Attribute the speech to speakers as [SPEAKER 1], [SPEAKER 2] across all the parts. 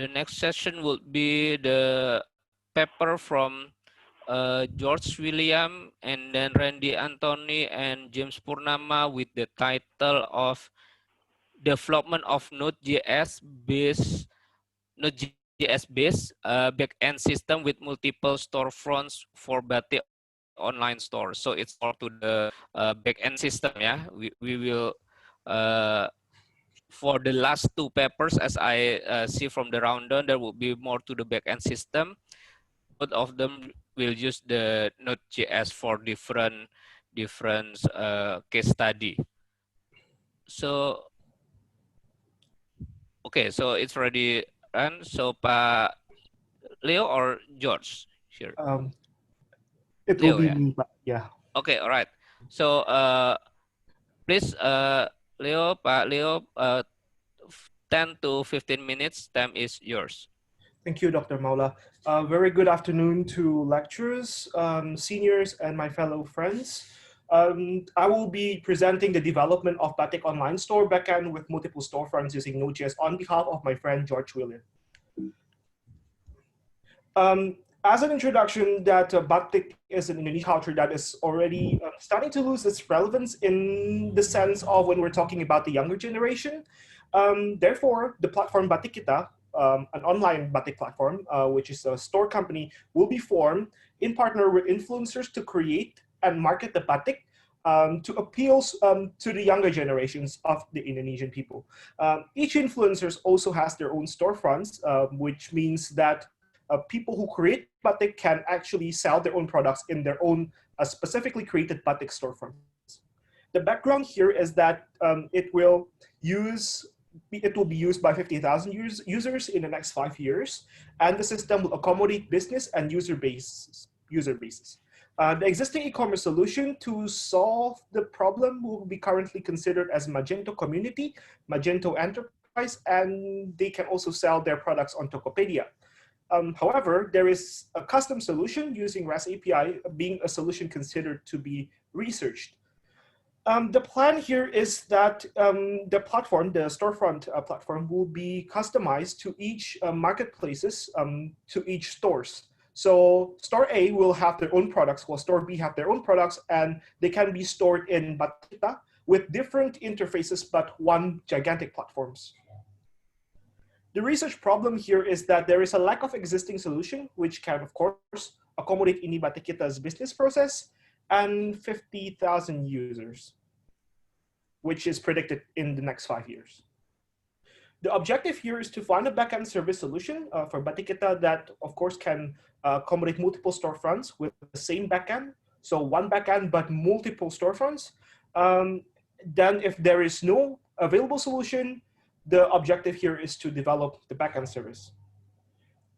[SPEAKER 1] The next session will be the paper from George William and then Randy Anthony and James Purnama with the title of Development of Node.js based backend system with multiple storefronts for Batik online store. So it's more to the backend system. Yeah, we will for the last two papers, as I see from the rundown, there will be more to the backend system. Both of them will use the Node.js for different case study. So okay, so it's ready. And so Pak Leo or George here?
[SPEAKER 2] It
[SPEAKER 1] Leo,
[SPEAKER 2] will be
[SPEAKER 1] yeah.
[SPEAKER 2] me, but yeah.
[SPEAKER 1] Okay, all right. So please, Leo, Pak Leo, 10 to 15 minutes. Time is yours.
[SPEAKER 2] Thank you, Dr. Maula. Very good afternoon to lecturers, seniors, and my fellow friends. I will be presenting the development of Batik Online Store backend with multiple storefronts using Node.js on behalf of my friend George William. As an introduction, that Batik is an Indonesian culture that is already starting to lose its relevance in the sense of when we're talking about the younger generation. Therefore, the platform Batik Kita, an online Batik platform, which is a store company, will be formed in partner with influencers to create and market the Batik to appeal to the younger generations of the Indonesian people. Each influencers also has their own storefronts, which means that people who create Batik can actually sell their own products in their own specifically created Batik storefronts. The background here is that it will be used by 50,000 users in the next 5 years, and the system will accommodate business and user bases. The existing e-commerce solution to solve the problem will be currently considered as Magento Community, Magento Enterprise, and they can also sell their products on Tokopedia. However, there is a custom solution using REST API being a solution considered to be researched. The plan here is that the platform, the storefront platform, will be customized to each marketplaces, to each stores. So store A will have their own products, while store B have their own products, and they can be stored in Batik with different interfaces, but one gigantic platforms. The research problem here is that there is a lack of existing solution, which can, of course, accommodate Ini Batik Kita's business process and 50,000 users, which is predicted in the next 5 years. The objective here is to find a backend service solution for Batik Kita that, of course, can accommodate multiple storefronts with the same backend. So one backend, but multiple storefronts. Then if there is no available solution, the objective here is to develop the backend service.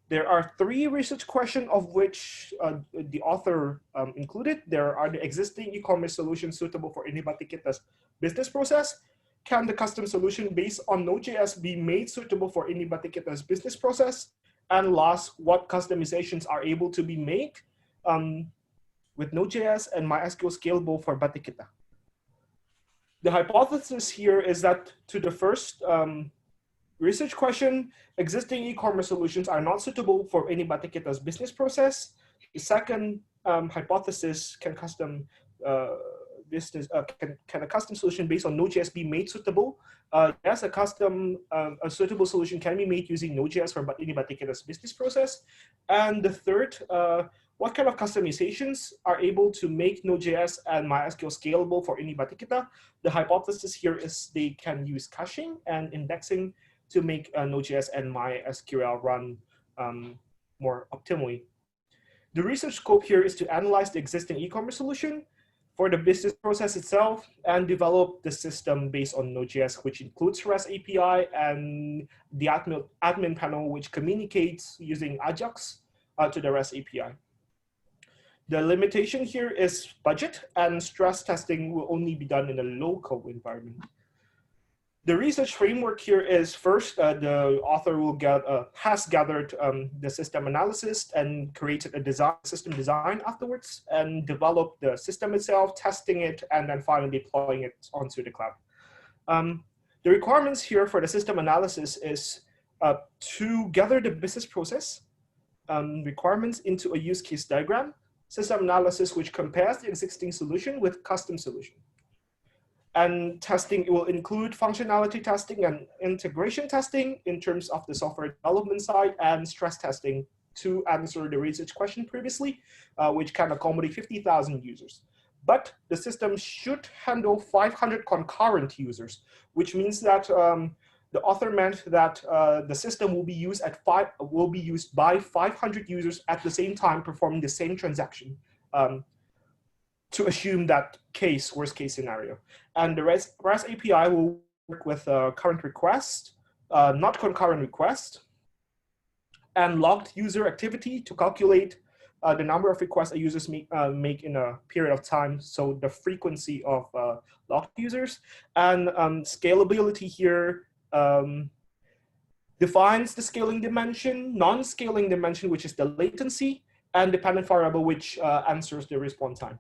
[SPEAKER 2] There are 3 research questions of which the author included. There are the existing e-commerce solutions suitable for Ini Batik Kita's business process. Can the custom solution based on Node.js be made suitable for Ini Batik Kita's business process? And last, what customizations are able to be made with Node.js and MySQL scalable for Batik Kita? The hypothesis here is that to the first research question, existing e-commerce solutions are not suitable for Ini Batik Kita's business process. The second hypothesis, can a custom solution based on Node.js be made suitable? Yes, a suitable solution can be made using Node.js for Ini Batik Kita's business process. And the third, what kind of customizations are able to make Node.js and MySQL scalable for Ini Batik Kita? The hypothesis here is they can use caching and indexing to make Node.js and MySQL run more optimally. The research scope here is to analyze the existing e-commerce solution for the business process itself and develop the system based on Node.js, which includes REST API and the admin panel, which communicates using Ajax to the REST API. The limitation here is budget, and stress testing will only be done in a local environment. The research framework here is first, the author has gathered the system analysis and created a system design afterwards and developed the system itself, testing it, and then finally deploying it onto the cloud. The requirements here for the system analysis is to gather the business process requirements into a use case diagram, system analysis which compares the existing solution with custom solution. And testing will include functionality testing and integration testing in terms of the software development side, and stress testing to answer the research question previously, which can accommodate 50,000 users. But the system should handle 500 concurrent users, which means that the author meant that the system will be used by 500 users at the same time performing the same transaction, to assume that worst case scenario. And the REST API will work with current request, not concurrent request, and logged user activity to calculate the number of requests a users make in a period of time, so the frequency of logged users. And scalability here defines the scaling dimension, non-scaling dimension, which is the latency, and dependent variable, which answers the response time.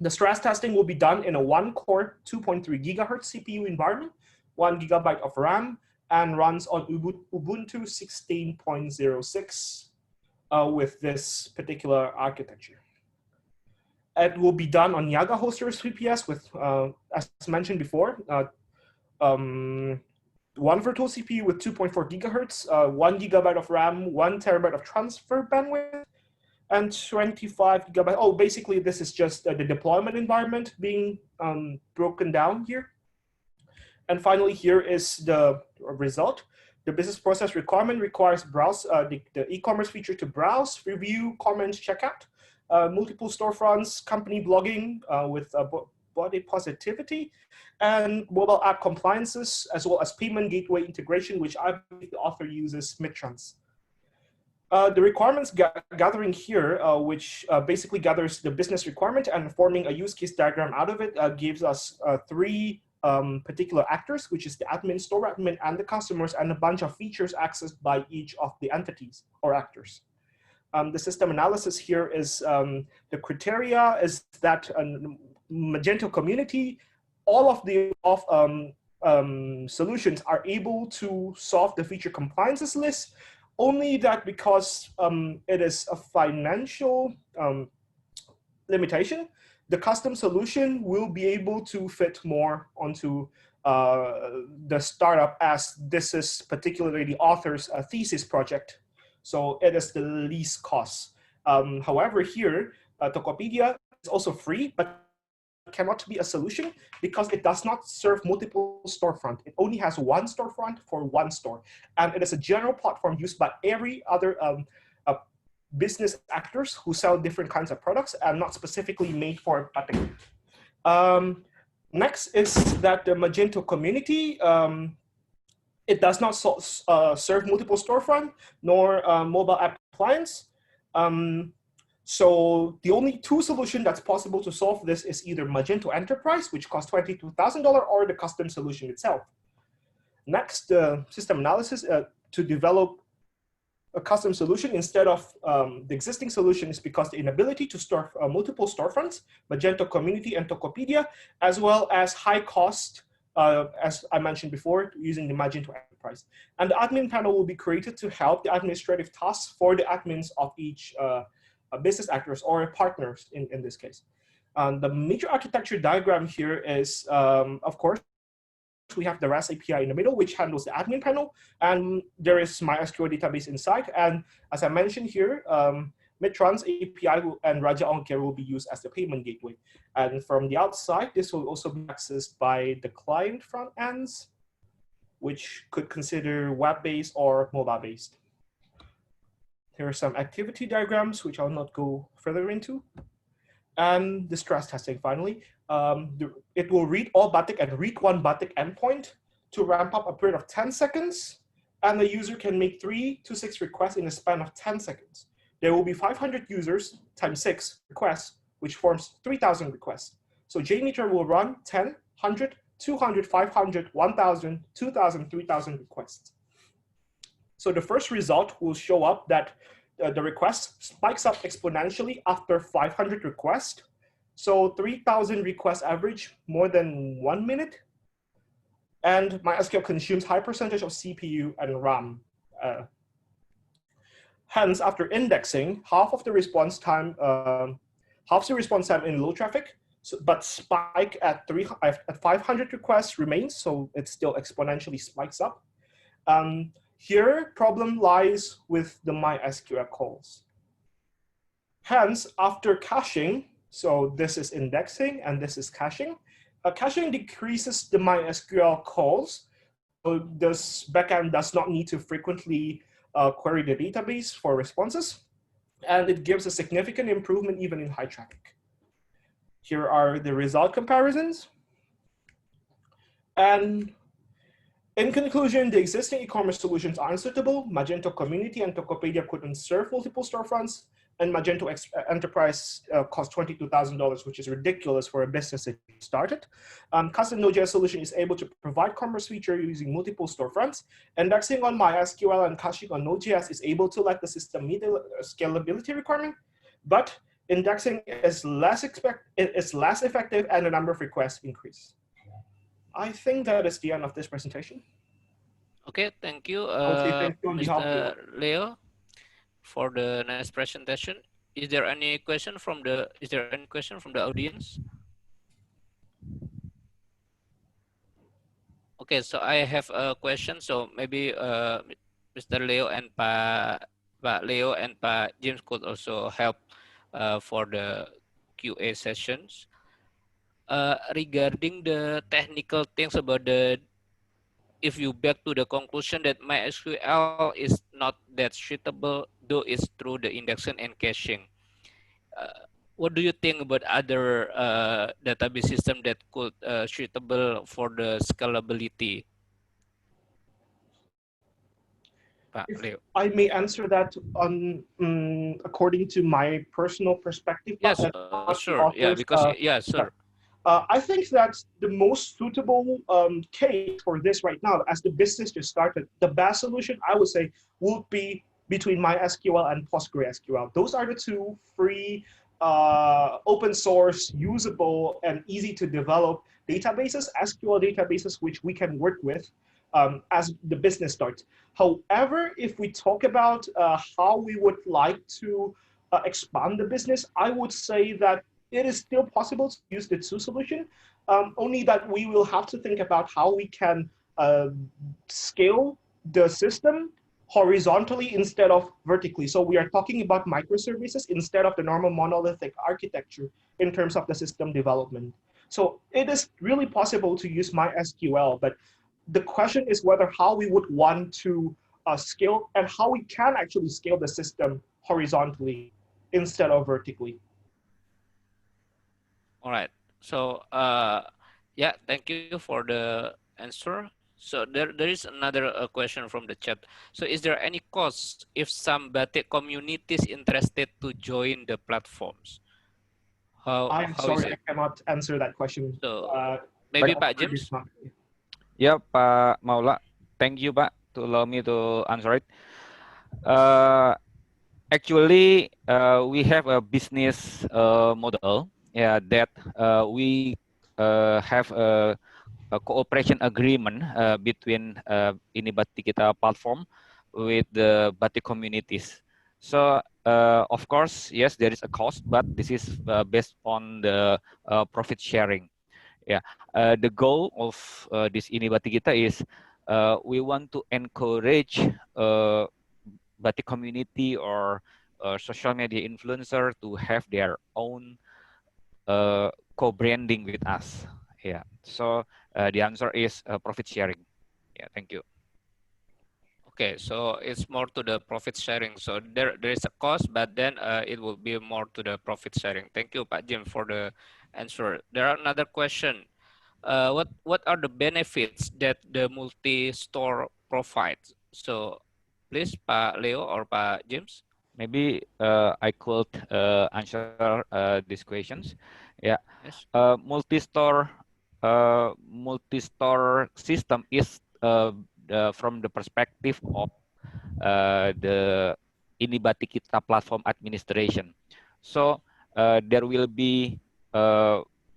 [SPEAKER 2] The stress testing will be done in a 1-core 2.3 gigahertz CPU environment, 1 GB of RAM, and runs on Ubuntu 16.06 with this particular architecture. It will be done on Yaga hosters VPS with, as mentioned before, 1 virtual CPU with 2.4 gigahertz, 1 GB of RAM, 1 terabyte of transfer bandwidth, and 25 gigabytes. Oh, basically, this is just the deployment environment being broken down here. And finally, here is the result. The business process requirement requires the e-commerce feature to browse, review, comment, checkout, multiple storefronts, company blogging with body positivity, and mobile app compliances, as well as payment gateway integration, which I believe the author uses Midtrans. The requirements gathering here, which basically gathers the business requirement and forming a use case diagram out of it, gives us 3 particular actors, which is the admin, store admin, and the customers, and a bunch of features accessed by each of the entities or actors. The system analysis here is the criteria is that Magento community, all of the solutions are able to solve the feature compliances list. Only that because it is a financial limitation, the custom solution will be able to fit more onto the startup, as this is particularly the author's thesis project. So it is the least cost. However, here, Tokopedia is also free, but cannot be a solution because it does not serve multiple storefront. It only has 1 storefront for 1 store. And it is a general platform used by every other business actors who sell different kinds of products and not specifically made for Batik. Next is that the Magento community, it does not serve multiple storefront nor mobile app clients. So the only 2 solutions that's possible to solve this is either Magento Enterprise, which costs $22,000, or the custom solution itself. Next, system analysis to develop a custom solution instead of the existing solution is because the inability to store multiple storefronts, Magento Community and Tokopedia, as well as high cost, as I mentioned before, using the Magento Enterprise. And the admin panel will be created to help the administrative tasks for the admins of each business actors or partners in this case. The major architecture diagram here is, of course, we have the REST API in the middle, which handles the admin panel, and there is MySQL database inside. And as I mentioned here, Midtrans API and Raja Ongkir will be used as the payment gateway. And from the outside, this will also be accessed by the client front ends, which could consider web-based or mobile-based. Here are some activity diagrams, which I'll not go further into. And the stress testing, finally. It will read all Batik and read 1 Batik endpoint to ramp up a period of 10 seconds. And the user can make 3 to 6 requests in a span of 10 seconds. There will be 500 users times 6 requests, which forms 3,000 requests. So JMeter will run 10, 100, 200, 500, 1,000, 2,000, 3,000 requests. So the first result will show up that the request spikes up exponentially after 500 requests. So 3,000 requests average more than 1 minute. And MySQL consumes high percentage of CPU and RAM. Hence, after indexing, half the response time in low traffic, but spike at 500 requests remains, so it still exponentially spikes up. Here, problem lies with the MySQL calls. Hence, after caching, so this is indexing and this is caching, caching decreases the MySQL calls, so this backend does not need to frequently query the database for responses, and it gives a significant improvement even in high traffic. Here are the result comparisons. And in conclusion, the existing e-commerce solutions are unsuitable. Magento Community and Tokopedia couldn't serve multiple storefronts, and Magento Enterprise costs $22,000, which is ridiculous for a business that started. Custom Node.js solution is able to provide commerce feature using multiple storefronts. Indexing on MySQL and caching on Node.js is able to let the system meet the scalability requirement, but indexing is less effective and the number of requests increase. I think that is the end of this presentation.
[SPEAKER 1] Okay, thank you,
[SPEAKER 2] Mr.
[SPEAKER 1] Leo, for the nice presentation. Is there any question from the audience? Okay, so I have a question. So maybe Mr. Leo and Pak Leo and Pak James could also help for the QA sessions. Regarding the technical things about if you back to the conclusion that MySQL is not that suitable, though it's through the indexing and caching. What do you think about other database system that could suitable for the scalability?
[SPEAKER 2] If I may answer that on according to my personal perspective.
[SPEAKER 1] Yes, sure. Yeah, because sure.
[SPEAKER 2] I think that the most suitable case for this right now, as the business just started, the best solution I would say would be between MySQL and PostgreSQL. Those are the two free, open source, usable, and easy to develop databases, SQL databases, which we can work with as the business starts. However, if we talk about how we would like to expand the business, I would say that it is still possible to use the two solution, only that we will have to think about how we can scale the system horizontally instead of vertically. So we are talking about microservices instead of the normal monolithic architecture in terms of the system development. So it is really possible to use MySQL, but the question is whether how we would want to scale and how we can actually scale the system horizontally instead of vertically.
[SPEAKER 1] All right. So yeah, thank you for the answer. So there is another question from the chat. So is there any cost if some Batik communities interested to join the platforms?
[SPEAKER 2] I'm sorry, I cannot answer that question.
[SPEAKER 1] So maybe Pak James?
[SPEAKER 3] Yeah, Pak Maula. Thank you, Pak, to allow me to answer it. Actually, we have a business model, that we have a cooperation agreement between ini Batik kita platform with the Batik communities. So of course, yes, there is a cost, but this is based on the profit sharing. Yeah, the goal of this ini Batik kita is we want to encourage Batik community or social media influencer to have their own co-branding with us. Yeah, so the answer is profit sharing. Yeah, thank you.
[SPEAKER 1] Okay, so it's more to the profit sharing. So there is a cost, but then it will be more to the profit sharing. Thank you, Pak Jim, for the answer. There are another question. What are the benefits that the multi-store provides? So please, Pak Leo or Pak James.
[SPEAKER 3] Maybe I could answer these questions. Yeah,
[SPEAKER 1] Yes.
[SPEAKER 3] multi-store system is from the perspective of the ini Batik kita platform administration. So there will be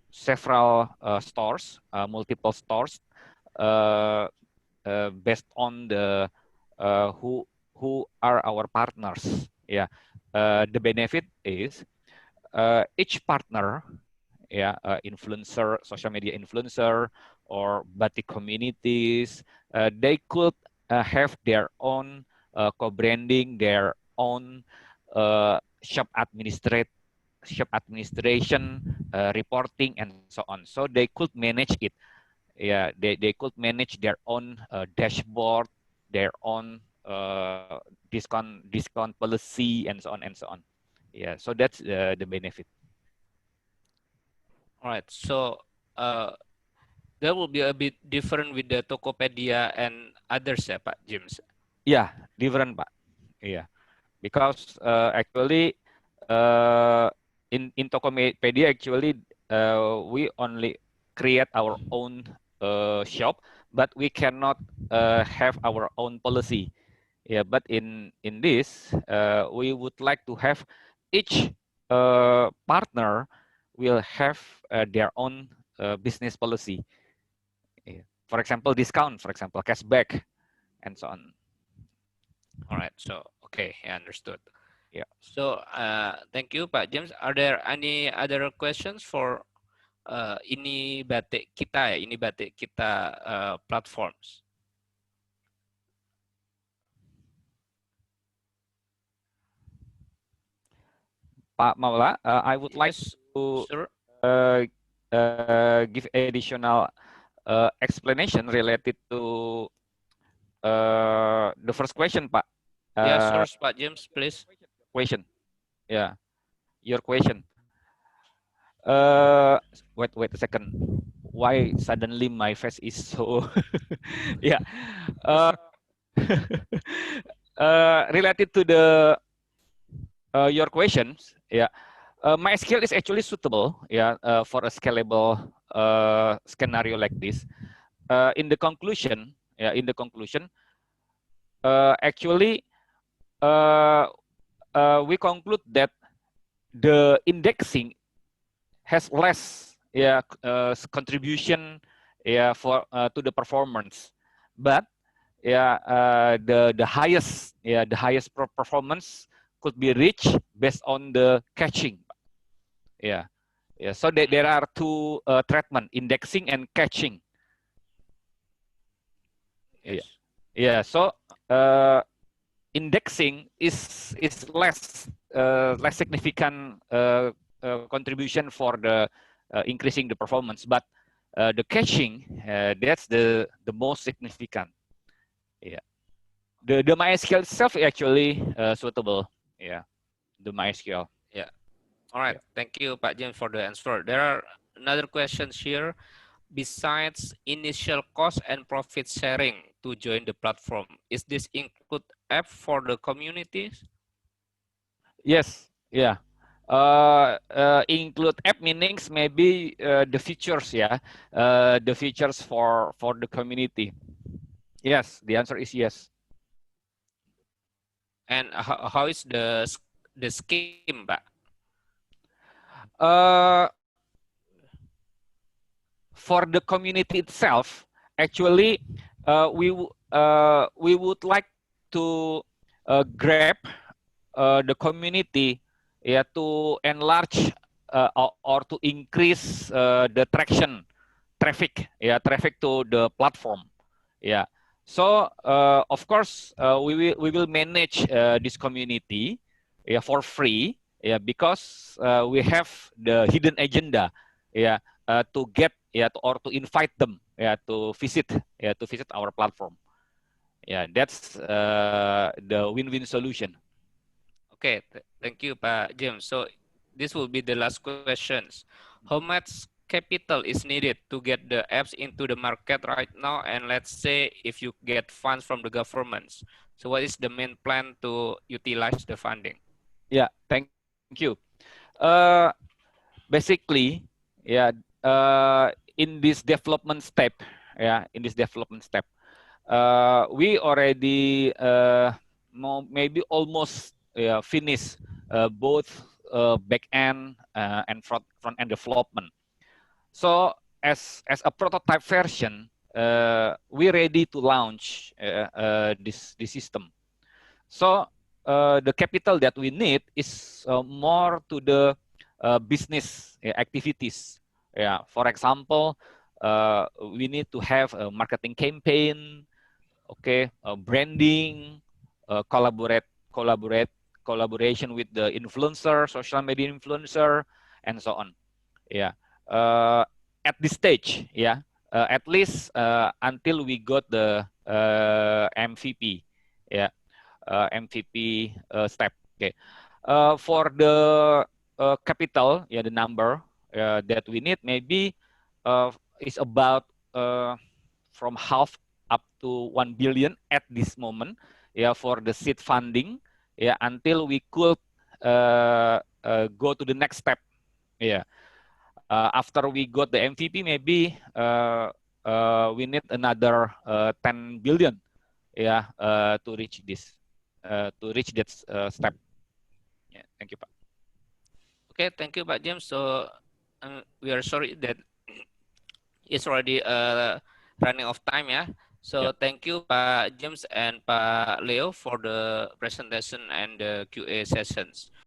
[SPEAKER 3] several stores, multiple stores based on the who are our partners. Yeah, the benefit is each partner, yeah, influencer, social media influencer, or Batik communities, they could have their own co-branding, their own shop administration, reporting, and so on. So they could manage it. Yeah, they could manage their own dashboard, their own discount policy, and so on and so on. Yeah, so that's the benefit.
[SPEAKER 1] All right. So that will be a bit different with the Tokopedia and others, ya, Pak James.
[SPEAKER 3] Yeah, different, Pak. Yeah, because actually in Tokopedia actually we only create our own shop, but we cannot have our own policy. Yeah, but in this we would like to have each partner will have their own business policy. Yeah. For example, discount, for example, cashback, and so on.
[SPEAKER 1] All right. So okay, I understood.
[SPEAKER 3] Yeah.
[SPEAKER 1] So thank you, Pak James. Are there any other questions for ini batik kita ya, ini batik kita platforms?
[SPEAKER 3] Pak Maula, I would like
[SPEAKER 1] Yes,
[SPEAKER 3] to
[SPEAKER 1] sir.
[SPEAKER 3] give additional explanation related to the first question, Pak.
[SPEAKER 1] Yes, sir, Pak James, please.
[SPEAKER 3] Question. Yeah, your question. Wait a second. Why suddenly my face is so? Yeah. Related to the your questions, yeah. MySQL is actually suitable, yeah, for a scalable scenario like this. In the conclusion, yeah, actually, we conclude that the indexing has less, yeah, contribution, yeah, for to the performance, but yeah, the highest, yeah, the highest performance could be reached based on the caching. Yeah, yeah. So there are two treatment: indexing and caching.
[SPEAKER 1] Yes.
[SPEAKER 3] Yeah. So indexing is less less significant contribution for the increasing the performance, but the caching that's the most significant. Yeah. The MySQL itself is actually suitable. Yeah. The MySQL.
[SPEAKER 1] Yeah. All right.
[SPEAKER 3] Yeah.
[SPEAKER 1] Thank you, Pak James, for the answer. There are another questions here. Besides initial cost and profit sharing to join the platform, is this include app for the communities?
[SPEAKER 3] Yes. Yeah. Include app meanings maybe the features, yeah, the features for the community. Yes, the answer is yes.
[SPEAKER 1] And how is the scheme, Pak?
[SPEAKER 3] For the community itself, actually, we would like to grab the community, yeah, to enlarge or to increase the traffic, yeah, traffic to the platform. Yeah. So of course we will manage this community, yeah, for free, yeah, because we have the hidden agenda, yeah, to get, yeah, or to invite them, yeah, to visit our platform. Yeah, that's the win-win solution.
[SPEAKER 1] Okay, thank you, Pak James. So this will be the last questions. How much capital is needed to get the apps into the market right now? And let's say if you get funds from the governments, so what is the main plan to utilize the funding?
[SPEAKER 3] Yeah, thank you. Basically, yeah, in this development step, we already maybe almost finished both back-end and front-end development. So as a prototype version, we're ready to launch this system. So the capital that we need is more to the business activities. Yeah, for example, we need to have a marketing campaign, okay, branding, collaboration with the influencer, social media influencer, and so on. Yeah, at this stage, yeah, at least until we got the MVP, yeah, MVP step. Okay, for the capital, yeah, the number that we need maybe is about from half up to 1 billion at this moment, yeah, for the seed funding, yeah, until we could go to the next step, yeah. After we got the MVP, maybe we need another 10 billion, yeah, to reach this, step. Yeah, thank you, Pak.
[SPEAKER 1] Okay, thank you, Pak James. So we are sorry that it's already running of time, yeah. So
[SPEAKER 3] Yeah.
[SPEAKER 1] thank you, Pak James and Pak Leo, for the presentation and the QA sessions.